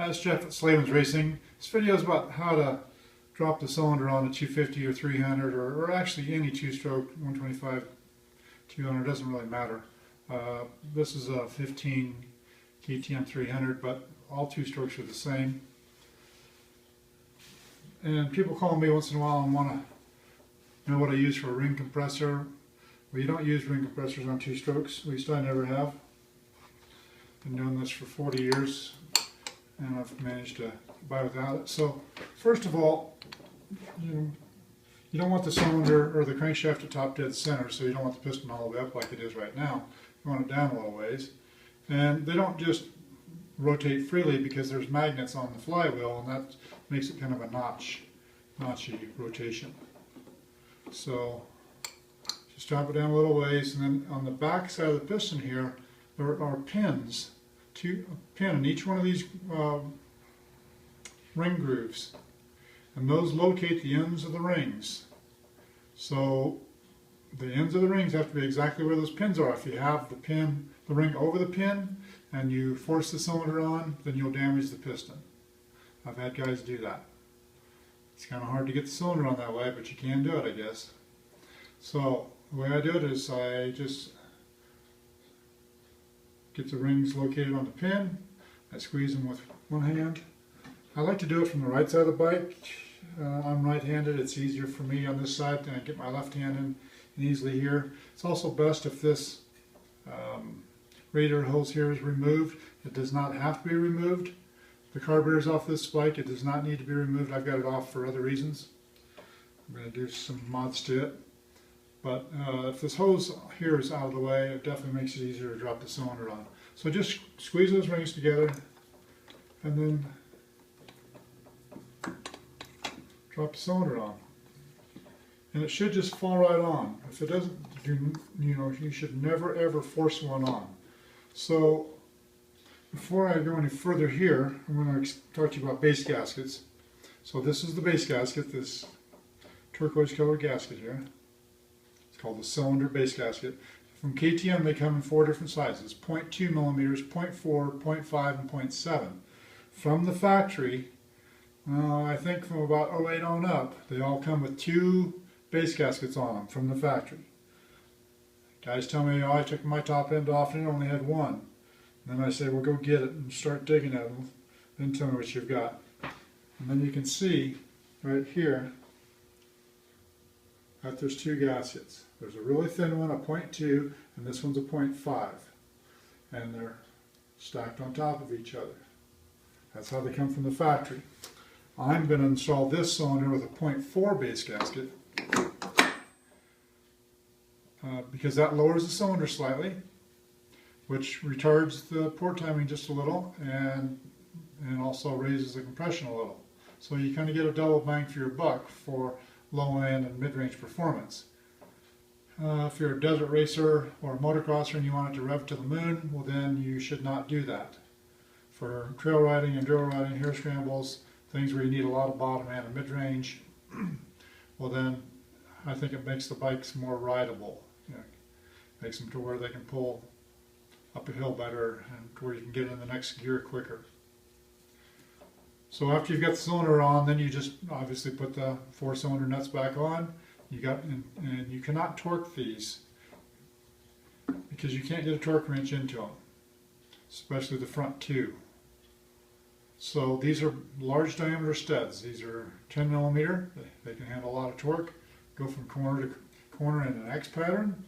Hi, it's Jeff at Slavens Racing. This video is about how to drop the cylinder on a 250 or 300 or actually any two-stroke 125, 200, doesn't really matter. This is a 15 KTM 300, but all two strokes are the same. And people call me once in a while and want to know what I use for a ring compressor. Well, you don't use ring compressors on two strokes, at least I never have. Been doing this for 40 years. And I've managed to buy without it. So first of all, you don't want the cylinder or the crankshaft at top dead center, so you don't want the piston all the way up like it is right now. You want it down a little ways. And they don't just rotate freely because there's magnets on the flywheel, and that makes it kind of a notchy rotation. So just drop it down a little ways, and then on the back side of the piston here, there are pins. A pin in each one of these ring grooves, and those locate the ends of the rings. So the ends of the rings have to be exactly where those pins are. If you have the ring over the pin and you force the cylinder on, then you'll damage the piston. I've had guys do that. It's kind of hard to get the cylinder on that way, but you can do it, I guess. So the way I do it is I just get the rings located on the pin. I squeeze them with one hand. I like to do it from the right side of the bike. I'm right-handed. It's easier for me on this side, and I get my left hand in easily here. It's also best if this radiator hose here is removed. It does not have to be removed. The carburetor is off this bike. It does not need to be removed. I've got it off for other reasons. I'm going to do some mods to it. But if this hose here is out of the way, it definitely makes it easier to drop the cylinder on. So just squeeze those rings together and then drop the cylinder on. And it should just fall right on. If it doesn't, you should never ever force one on. So before I go any further here, I'm going to talk to you about base gaskets. So this is the base gasket, this turquoise colored gasket here. Called the cylinder base gasket. From KTM they come in 4 different sizes: 0.2 millimeters, 0.4, 0.5, and 0.7. From the factory, I think from about 08 on up, they all come with 2 base gaskets on them from the factory. Guys tell me, oh, I took my top end off and it only had 1. And then I say, well, go get it and start digging at them. Then tell me what you've got. And then you can see right here that there's 2 gaskets. There's a really thin one, a 0.2, and this one's a 0.5. And they're stacked on top of each other. That's how they come from the factory. I'm going to install this cylinder with a 0.4 base gasket because that lowers the cylinder slightly, which retards the port timing just a little and also raises the compression a little. So you kind of get a double bang for your buck for low-end and mid-range performance. If you're a desert racer or a motocrosser and you want it to rev to the moon, well then you should not do that. For trail riding and drill riding, hare scrambles, things where you need a lot of bottom end and mid-range, well then I think it makes the bikes more rideable. Makes them to where they can pull up a hill better and to where you can get in the next gear quicker. So after you've got the cylinder on, then you just obviously put the 4-cylinder nuts back on. And you cannot torque these because you can't get a torque wrench into them, especially the front 2. So these are large diameter studs. These are 10 millimeter. They can handle a lot of torque. Go from corner to corner in an X pattern.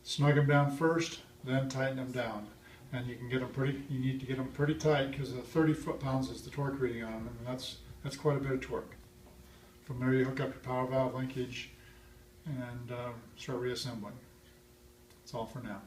Snug them down first, then tighten them down. And you can get them you need to get them pretty tight because the 30 foot-pounds is the torque reading on them, and that's quite a bit of torque. From there you hook up your power valve linkage and start reassembling. That's all for now.